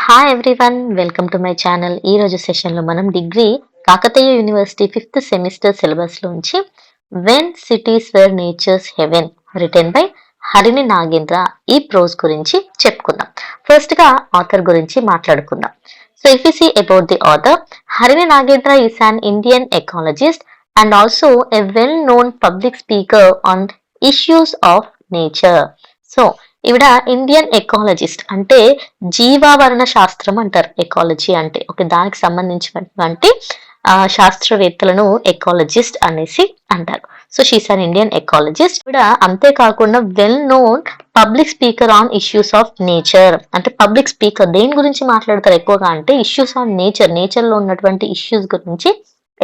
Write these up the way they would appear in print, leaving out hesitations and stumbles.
Hi everyone, welcome to my channel. ఈ రోజు సెషన్లో మనం degree Kakatiya university 5th semester syllabus లోంచి when cities were nature's haven written by Harini Nagendra ఈ ప్రోజ్ గురించి చెప్పుకుందాం. ఫస్ట్ గా ఆథర్ గురించి మాట్లాడుకుందాం. So if you see about the author, Harini Nagendra is an Indian ecologist and also a well known public speaker on issues of nature. So ఈవిడ Indian ecologist అంటే జీవావరణ శాస్త్రం అంటారు. ఎకాలజీ అంటే దానికి సంబంధించినటువంటి శాస్త్రవేత్తలను ఎకాలజిస్ట్ అనేసి అంటారు. So she's an Indian ecologist. ఈవిడ అంతేకాకుండా well known public speaker on issues of nature. అంటే పబ్లిక్ స్పీకర్ దేని గురించి మాట్లాడతారు ఎక్కువగా అంటే ఇష్యూస్ ఆన్ నేచర్ లో ఉన్నటువంటి ఇష్యూస్ గురించి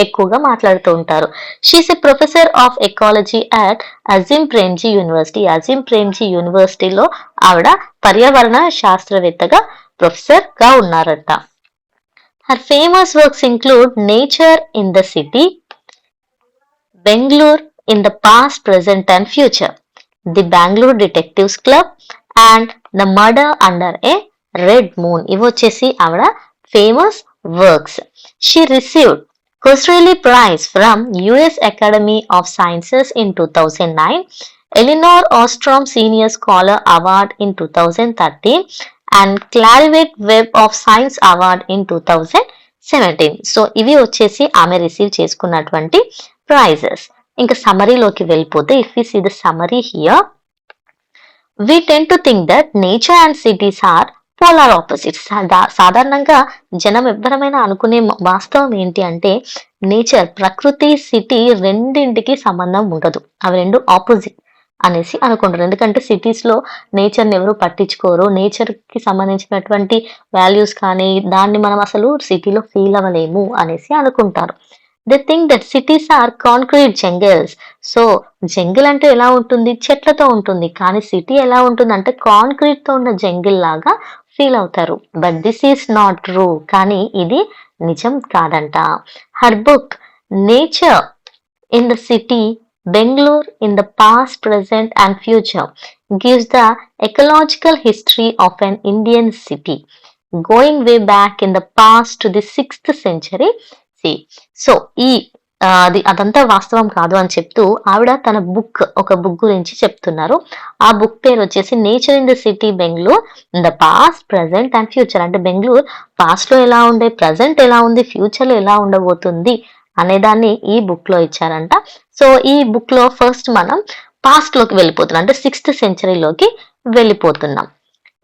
ఎక్కువగా మాట్లాడుతూ ఉంటారు. She's a professor of ecology at Azim Premji university. Azim Premji యూనివర్సిటీలో ఆవిడ పర్యావరణ శాస్త్రవేత్తగా ప్రొఫెసర్ గా ఉన్నారట. Her famous works include nature in the city, Bengaluru in the past, present and future, the Bengaluru detectives club and the murder under A red moon. ఇవి వచ్చేసి ఆవిడ famous works. She received Kurzweil Prize from US Academy of Sciences in 2009, Eleanor Ostrom Senior Scholar Award in 2013 and Clarivate Web of Science Award in 2017. So ఇవి వచ్చేసి ఆమె receive చేసుకున్నటువంటి prizes. ఇంకా సమరీలోకి వెళ్ళిపోతే if you see the summary here, we tend to think that nature and cities are polar opposites. సాధారణంగా జనం ఎవ్వరమైనా అనుకునే వాస్తవం ఏంటి అంటే నేచర్, ప్రకృతి, సిటీ రెండింటికి సంబంధం ఉండదు, అవి రెండు ఆపోజిట్ అనేసి అనుకుంటారు. ఎందుకంటే సిటీస్ లో నేచర్ ని ఎవరు పట్టించుకోరు, నేచర్ కి సంబంధించినటువంటి వాల్యూస్ కానీ దాన్ని మనం అసలు సిటీలో ఫీల్ అవ్వలేము అనేసి అనుకుంటారు. They think that cities are concrete jungles. So jungle అంటే ఎలా ఉంటుంది, చెట్లతో ఉంటుంది, కానీ సిటీ ఎలా ఉంటుంది అంటే కాంక్రీట్ తో ఉన్న జంగిల్ లాగా ఫీల్ అవుతారు. But this is not true, కానీ ఇది నిజం కాదంట. Her book nature in the city, Bengaluru in the past, present and future gives the ecological history of an Indian city going way back in the past to the 6th century. So అదంతా వాస్తవం కాదు అని చెప్తూ ఆవిడ తన ఒక book గురించి చెప్తున్నారు. ఆ బుక్ పేరు వచ్చేసి nature in the city Bengaluru in the past, present and future. అంటే బెంగళూరు పాస్ట్ లో ఎలా ఉండే, ప్రెసెంట్ ఎలా ఉంది, ఫ్యూచర్ లో ఎలా ఉండబోతుంది అనేదాన్ని ఈ బుక్ లో ఇచ్చారంట. సో ఈ బుక్ లో ఫస్ట్ మనం పాస్ట్ లోకి వెళ్ళిపోతున్నాం, అంటే 6th సెంచరీలోకి వెళ్ళిపోతున్నాం.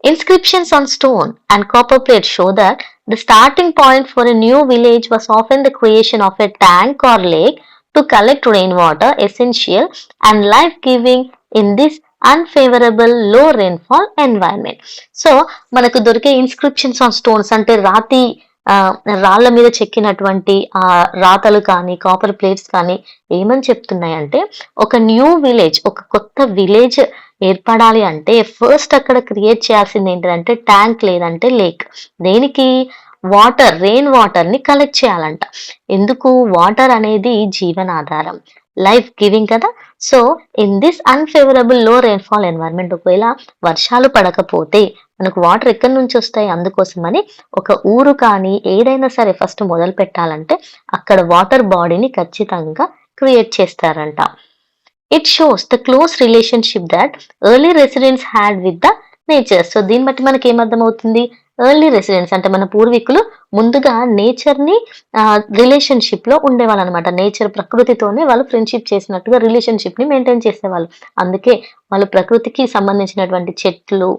Inscriptions on stone and copper plates show that the starting point for a new village was often the creation of a tank or lake to collect rainwater, essential and life-giving in this unfavorable low rainfall environment. So మనకు దొరికే inscriptions on stones అంటే రాళ్ళ మీద చెక్కినటువంటి రాతలు కానీ copper plates కానీ ఏమని చెప్తున్నాయంటే ఒక న్యూ విలేజ్, ఒక కొత్త విలేజ్ ఏర్పడాలి అంటే ఫస్ట్ అక్కడ క్రియేట్ చేయాల్సింది ఏంటంటే ట్యాంక్ లేదంటే లేక్. దేనికి? వాటర్, రెయిన్ వాటర్ ని కలెక్ట్ చేయాలంట. ఎందుకు? వాటర్ అనేది జీవనాధారం, లైఫ్ గివింగ్ కదా. సో ఇన్ దిస్ అన్ఫేవరబుల్ లో రెయిన్ఫాల్ ఎన్వైరన్మెంట్, ఒకవేళ వర్షాలు పడకపోతే మనకు వాటర్ ఎక్కడి నుంచి వస్తాయి, అందుకోసమని ఒక ఊరు కానీ ఏదైనా సరే ఫస్ట్ మొదలు పెట్టాలంటే అక్కడ వాటర్ బాడీని ఖచ్చితంగా క్రియేట్ చేస్తారంట. It shows the close relationship that early residents had with the nature. So దీన్ని బట్టి మనకి ఏమర్థమవుతుంది, ఎర్లీ రెసిడెంట్స్ అంటే మన పూర్వీకులు ముందుగా నేచర్ ని రిలేషన్షిప్ లో ఉండేవాళ్ళు అనమాట. నేచర్, ప్రకృతితోనే వాళ్ళు ఫ్రెండ్షిప్ చేసినట్టుగా రిలేషన్షిప్ ని మెయింటైన్ చేసేవాళ్ళు. అందుకే వాళ్ళు ప్రకృతికి సంబంధించినటువంటి చెట్లు,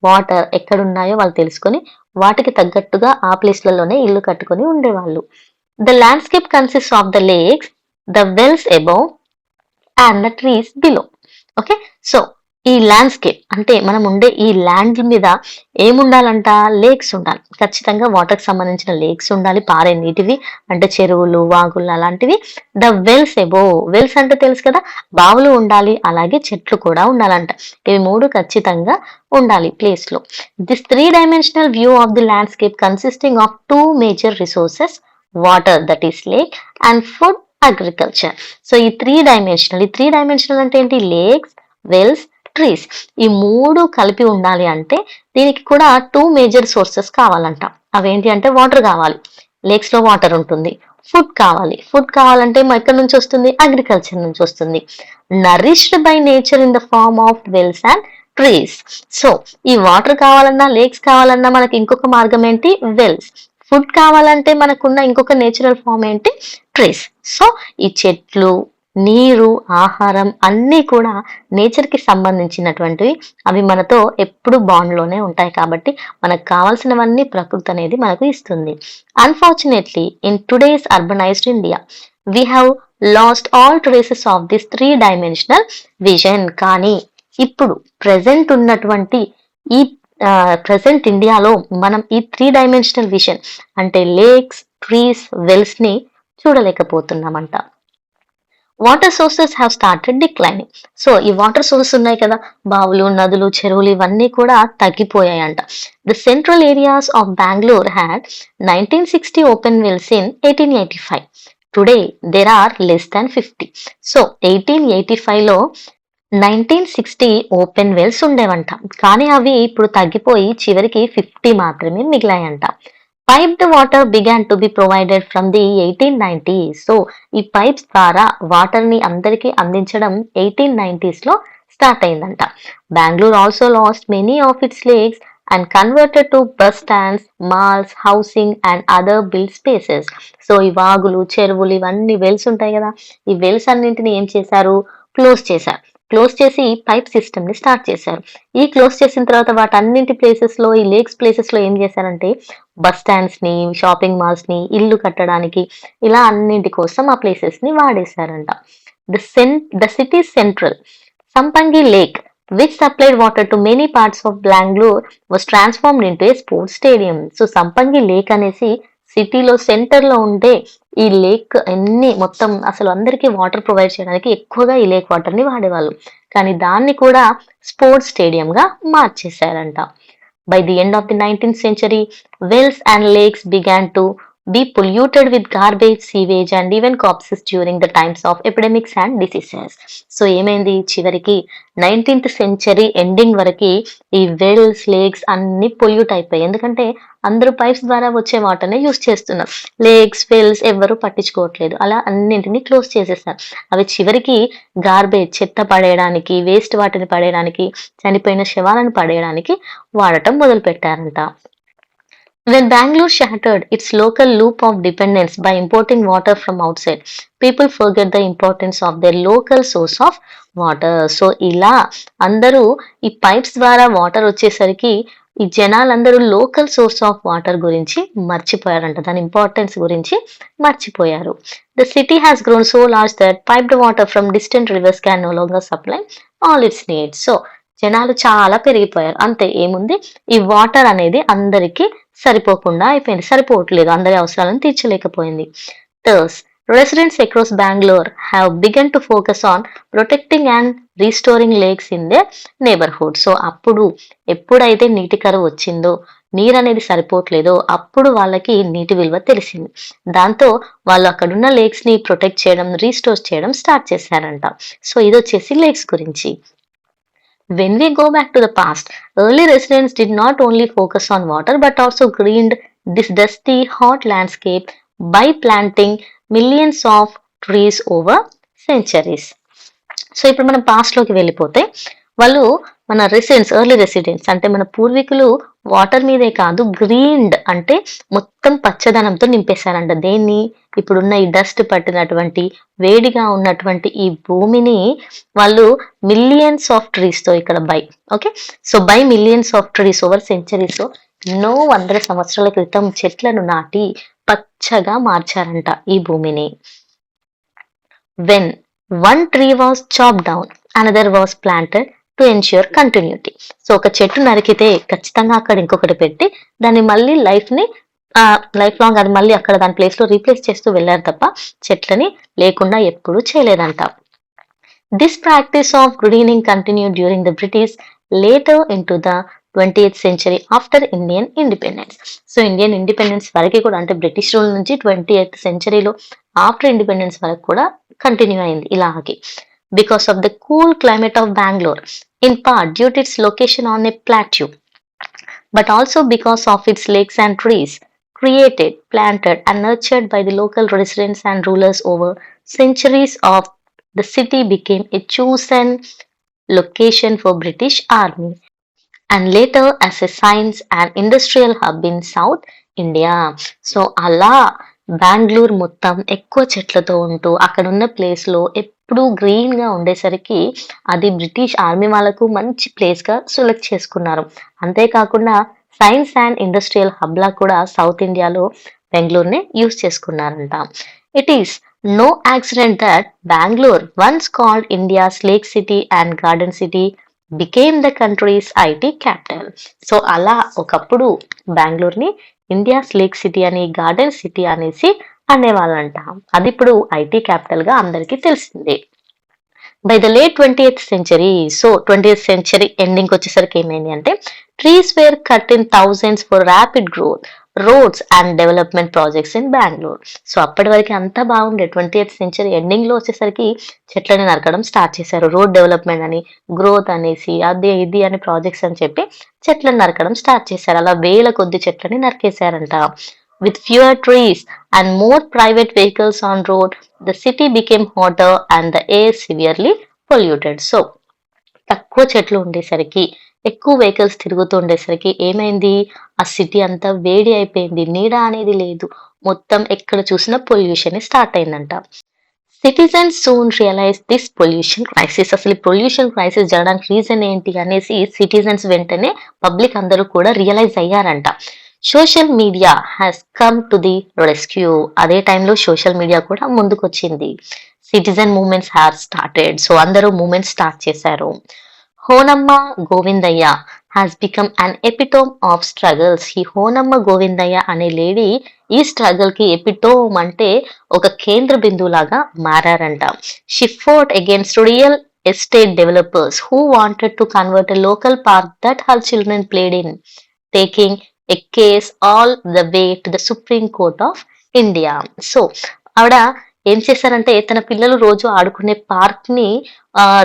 వాటర్ ఎక్కడున్నాయో వాళ్ళు తెలుసుకొని వాటికి తగ్గట్టుగా ఆ ప్లేస్లలోనే ఇల్లు కట్టుకొని ఉండేవాళ్ళు. The landscape consist of the lakes, the wells above and the trees below. Okay, so ఈ ల్యాండ్స్కేప్ అంటే మనం ఉండే ఈ ల్యాండ్ మీద ఏముండాలంట, లేక్స్ ఉండాలి, ఖచ్చితంగా వాటర్ కి సంబంధించిన లేక్స్ ఉండాలి, పారే నీటివి అంటే చెరువులు, వాగులు అలాంటివి. ద వెల్స్ అబోవ్, వెల్స్ అంటే తెలుసు కదా, బావులు ఉండాలి, అలాగే చెట్లు కూడా ఉండాలంట. ఇవి మూడు ఖచ్చితంగా ఉండాలి ప్లేస్ లో. This 3-dimensional view of the landscape consisting of 2 major resources, water that is lake and food, agriculture. So ఈ 3-dimensional అంటే ఏంటి, లేక్స్, వెల్స్ ట్రీస్. ఈ 3 కలిపి ఉండాలి అంటే దీనికి కూడా 2 మేజర్ సోర్సెస్ కావాలంట. అవేంటి అంటే వాటర్ కావాలి. లేక్స్ లో వాటర్ ఉంటుంది. ఫుడ్ కావాలి. ఫుడ్ కావాలంటే ఎక్కడి నుంచి వస్తుంది? అగ్రికల్చర్ నుంచి వస్తుంది. Nourished by nature in the form of wells and trees. So ఈ వాటర్ కావాలన్నా, లేక్స్ కావాలన్నా మనకి ఇంకొక మార్గం ఏంటి? వెల్స్. ఫుడ్ కావాలంటే మనకున్న ఇంకొక నేచురల్ ఫామ్ ఏంటి? ట్రీస్. సో ఈ చెట్లు, నీరు, ఆహారం అన్నీ కూడా నేచర్ కి సంబంధించినటువంటివి. అవి మనతో ఎప్పుడు బాండ్ లోనే ఉంటాయి కాబట్టి మనకు కావాల్సినవన్నీ ప్రకృతి అనేది మనకు ఇస్తుంది. Unfortunately in today's urbanised India we have lost all traces of this 3 dimensional vision. కానీ ఇప్పుడు ప్రెసెంట్ ఉన్నటువంటి ఈ ప్రెసెంట్ ఇండియాలో మనం ఈ 3 డైమెన్షనల్ విజన్ అంటే లేక్స్, ట్రీస్, వెల్స్ ని చూడలేకపోతున్నామంట. Water sources have started declining. So ఈ వాటర్ సోర్సెస్ ఉన్నాయి కదా, బావులు, నదులు, చెరువులు ఇవన్నీ కూడా తగ్గిపోయాయంట. The central areas of Bengaluru had 1960 open wells in 1885. Today there are less than 50. So 1885లో 1960 ఓపెన్ వెల్స్ ఉండేవంట. కానీ అవి ఇప్పుడు తగ్గిపోయి చివరికి 50 మాత్రమే మిగిలాయంట. Piped water began to be provided from the 1890s. So ఈ పైప్స్ ద్వారా వాటర్ ని అందరికీ అందించడం 1890s లో స్టార్ట్ అయిందంట. Bengaluru also last many of it's lakes and converted to bus stands, malls, housing and other build spaces. So ఈ వాగులు, చెరువులు ఇవన్నీ వెల్స్ ఉంటాయి కదా, ఈ వెల్స్ అన్నింటిని ఏం చేశారు? క్లోజ్ చేశారు. క్లోజ్ చేసి పైప్ సిస్టమ్ ని స్టార్ట్ చేశారు. ఈ క్లోజ్ చేసిన తర్వాత వాటన్నింటి ప్లేసెస్ లో, ఈ లేక్స్ ప్లేసెస్ లో ఏం చేశారంటే బస్ స్టాండ్స్ ని, షాపింగ్ మాల్స్ ని, ఇల్లు కట్టడానికి ఇలా అన్నింటి కోసం ఆ ప్లేసెస్ ని వాడేశారంట. ద సిటీ సెంట్రల్ సంపంగి lake which supplied water to many parts of Bangalore was transformed into a sports stadium. So సంపంగి లేక్ అనేసి సిటీలో సెంటర్ లో ఉండే ఈ లేక్ అన్ని మొత్తం అసలు అందరికీ వాటర్ ప్రొవైడ్ చేయడానికి ఎక్కువగా ఈ లేక్ వాటర్ ని వాడేవాళ్ళు. కానీ దాన్ని కూడా స్పోర్ట్స్ స్టేడియం గా మార్చేశారంట. By the end of the 19th century, wells and lakes began to be polluted with garbage, sewage and even corpses during the times of epidemics and diseases. So ఏమైంది? చివరికి 19th century ending వరకు ఈ wells, lakes అన్ని pollute అయిపోయాయి. ఎందుకంటే అందరూ pipes ద్వారా వచ్చే వాటర్ ని యూస్ చేస్తున్నారు. లేక్స్, వెల్స్ ఎవరు పట్టించుకోవట్లేదు. అలా అన్నింటినీ క్లోజ్ చేసేసారు. అవి చివరికి గార్బేజ్, చెత్త పడేయడానికి, వేస్ట్ వాటిని పడేయడానికి, చనిపోయిన శవాలను పడేయడానికి వాడటం మొదలు పెట్టారంట. When Bangalore shattered its local loop of dependence by importing water from outside, people forget the importance of their local source of water. So ఇలా అందరూ ఈ పైప్స్ ద్వారా వాటర్ వచ్చేసరికి ఈ జనాలందరూ లోకల్ సోర్స్ ఆఫ్ వాటర్ గురించి మర్చిపోయారంట, దాని ఇంపార్టెన్స్ గురించి మర్చిపోయారు. The city has grown so large that piped water from distant rivers can no longer supply all its needs. So జనాలు చాలా పెరిగిపోయారు. అంతే, ఏముంది, ఈ వాటర్ అనేది అందరికీ సరిపోకుండా అయిపోయింది, సరిపోవట్లేదు, అందరి అవసరాలను తీర్చలేకపోయింది. Thus, residents across Bangalore have begun to focus on protecting and restoring lakes in their neighborhood. So అప్పుడు ఎప్పుడైతే నీటి కరువు వచ్చిందో, నీరు అనేది సరిపోవట్లేదో అప్పుడు వాళ్ళకి నీటి విలువ తెలిసింది. దాంతో వాళ్ళు అక్కడున్న లేక్స్ ని ప్రొటెక్ట్ చేయడం, రీస్టోర్ చేయడం స్టార్ట్ చేశారంట. సో ఇది వచ్చేసి లేక్స్ గురించి. When we go back to the past, early residents did not only focus on water but also greened this dusty, hot landscape by planting millions of trees over centuries. So ఇప్పుడు మనం past లోకి వెళ్ళిపోతే వాళ్ళు మన early residents అంటే మన పూర్వీకులు water మీదే కాదు, గ్రీన్డ్ అంటే మొత్తం పచ్చదనంతో నింపేశారంట. దేన్ని? ఇప్పుడున్న ఈ డస్ట్ పట్టినటువంటి, వేడిగా ఉన్నటువంటి ఈ భూమిని వాళ్ళు మిలియన్స్ ఆఫ్ ట్రీస్ తో, ఇక్కడ by millions of trees over centuries, ఎన్నో వందల సంవత్సరాల క్రితం చెట్లను నాటి పచ్చగా మార్చారంట ఈ భూమిని. When one tree was chopped down, another was planted to ensure continuity. So ఒక చెట్టు నరికితే ఖచ్చితంగా అక్కడ ఇంకొకటి పెట్టి దాన్ని మళ్ళీ లైఫ్ లాంగ్ అది మళ్ళీ అక్కడ దాని ప్లేస్ లో రీప్లేస్ చేస్తూ వెళ్ళారు తప్ప చెట్లని లేకుండా ఎప్పుడూ చేయలేదంట. This practice of greening continued during the British later into the 20th century after Indian independence. So Indian independence వరకు కూడా, అంటే బ్రిటిష్ రూల్ నుంచి 20th centuryలో ఆఫ్టర్ ఇండిపెండెన్స్ వరకు కూడా కంటిన్యూ అయింది ఇలాగే. because of the cool climate of Bangalore, in part due to its location on a plateau, but also because of its lakes and trees, created, planted, and nurtured by the local residents and rulers over centuries of the city became a chosen location for British Army and later as a science and industrial hub in South India. So అలా బెంగళూరు మొత్తం ఎక్కువ చెట్లతో ఉంటూ అక్కడ ఉన్న place లో ఎప్పుడూ green గా ఉండేసరికి అది బ్రిటిష్ ఆర్మీ వాళ్ళకు మంచి ప్లేస్ గా సెలెక్ట్ చేసుకున్నారు. అంతేకాకుండా సైన్స్ అండ్ ఇండస్ట్రియల్ హబ్ లా కూడా సౌత్ ఇండియాలో బెంగళూరుని యూస్ చేసుకున్నారంట. It is no accident that Bengaluru once called India's lake city and garden city became the country's IT capital. So అలా ఒకప్పుడు బెంగళూరుని ఇండియాస్ లేక్ సిటీ అని గార్డెన్ సిటీ అనేసి అనేవాళ్ళంట. అది ఇప్పుడు ఐటీ క్యాపిటల్ గా అందరికీ తెలిసిందే. By the late 20th century, so 20th century ending వచ్చేసరికి ఏమైంది అంటే trees were cut in thousands for rapid growth roads and development projects in Bengaluru. So అప్పటి వరకు అంతా బాగుండే 20th సెంచరీ ఎండింగ్ లో వచ్చేసరికి చెట్లని నరకడం స్టార్ట్ చేశారు. రోడ్ డెవలప్మెంట్ అని, గ్రోత్ అనేసి, అది ఇది అని ప్రాజెక్ట్స్ అని చెప్పి చెట్లను నరకడం స్టార్ట్ చేశారు. అలా వేల కొద్ది చెట్లని నరికేశారంట. With fewer trees and more private vehicles on road, the city became hotter and the air severely polluted. So, తక్కువ చెట్లు ఉండేసరికి, ఎక్కువ వెహికల్స్ తిరుగుతూ ఉండేసరికి ఏమైంది, ఆ సిటీ అంతా వేడి అయిపోయింది. నీడ అనేది లేదు. మొత్తం ఎక్కడ చూసినా పొల్యూషన్ స్టార్ట్ అయిందంట. Citizens soon realize this pollution crisis. అసలు పొల్యూషన్ క్రైసిస్ జరగడానికి రీజన్ ఏంటి అనేసి సిటిజన్స్ వెంటనే పబ్లిక్ అందరూ కూడా రియలైజ్ అయ్యారంట. Social media has come to the rescue. అదే టైంలో సోషల్ మీడియా కూడా ముందుకొచ్చింది. Citizen movements have started. So అందరూ మూవ్మెంట్ స్టార్ట్ చేశారు. Honnamma Govindaiah has become an epitome of struggles. ఈ హోనమ్మ గోవిందయ్య అనే లేడీ ఈ స్ట్రగల్ కి ఎపిటోమ్ అంటే ఒక కేంద్ర బిందువులాగా మారారంట. She fought against real estate developers who wanted to convert a local park that her children played in, taking a case all the way to the supreme court of India. So ఆవిడ ఏం చేశారంటే తన పిల్లలు రోజు ఆడుకునే park ని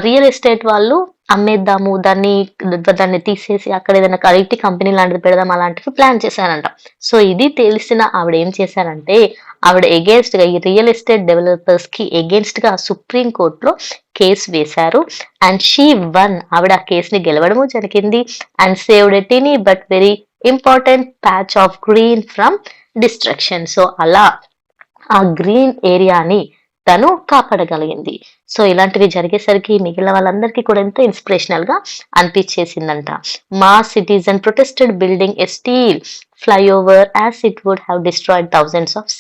real estate వాళ్ళు అమ్మేద్దాము, దాన్ని తీసేసి అక్కడ ఏదైనా ఐటీ కంపెనీ లాంటిది పెడదాం అలాంటివి ప్లాన్ చేశారంట. సో ఇది తెలిసిన ఆవిడ ఏం చేశారంటే ఆవిడ ఎగేన్స్ట్ గా ఈ రియల్ ఎస్టేట్ డెవలపర్స్ కి ఎగేన్స్ట్ గా సుప్రీం కోర్టులో కేసు వేశారు. And she won. ఆవిడ ఆ కేసుని గెలవడము జరిగింది. And saved a teeny but very important patch of green from destruction. So అలా ఆ గ్రీన్ ఏరియాని తను కాపాడగలిగింది. సో ఇలాంటివి జరిగేసరికి మిగిలిన వాళ్ళందరికీ కూడా ఎంతో ఇన్స్పిరేషనల్ గా అనిపించేసిందంట. మా citizen protested building a steel flyover as it would have destroyed thousands of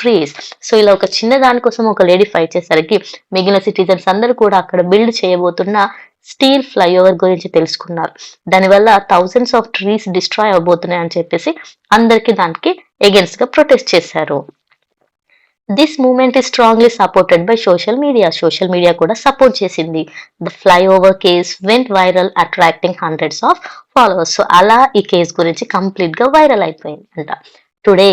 trees. So ఇలా ఒక చిన్న దానికోసం ఒక లేడీ ఫైట్ చేసరికి మిగిలిన సిటిజన్స్ అందరూ కూడా అక్కడ బిల్డ్ చేయబోతున్న స్టీల్ ఫ్లైఓవర్ గురించి తెలుసుకున్నారు. దానివల్ల థౌజండ్స్ ఆఫ్ ట్రీస్ డిస్ట్రాయ్ అవబోతున్నాయి అని చెప్పేసి అందరికి దానికి ఎగెన్స్ట్ గా ప్రొటెస్ట్ చేశారు. This movement is strongly supported by social media. Social media కూడా సపోర్ట్ చేసింది. The flyover case went viral attracting hundreds of followers. So అలా ఈ కేస్ గురించి కంప్లీట్ గా వైరల్ అయిపోయింది అంట. Today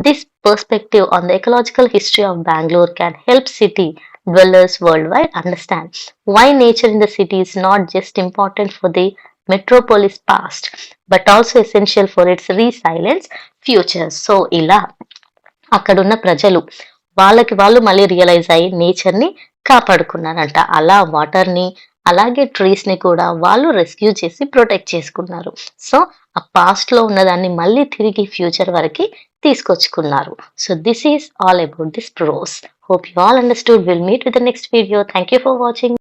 this perspective on the ecological history of Bengaluru can help city dwellers worldwide understand why nature in the city is not just important for the metropolis past but also essential for its resilience future. So ఇలా అక్కడున్న ప్రజలు వాళ్ళకి వాళ్ళు మళ్ళీ realise అయ్యి nature ని కాపాడుకున్నారంట. అలా water ని అలాగే ట్రీస్ ని కూడా వాళ్ళు రెస్క్యూ చేసి ప్రొటెక్ట్ చేసుకున్నారు. సో ఆ పాస్ట్ లో ఉన్నదాన్ని మళ్ళీ తిరిగి ఫ్యూచర్ వరకు తీసుకొచ్చుకున్నారు. So this is all about this prose. Hope you all understood. We'll meet with the next video. Thank you for watching.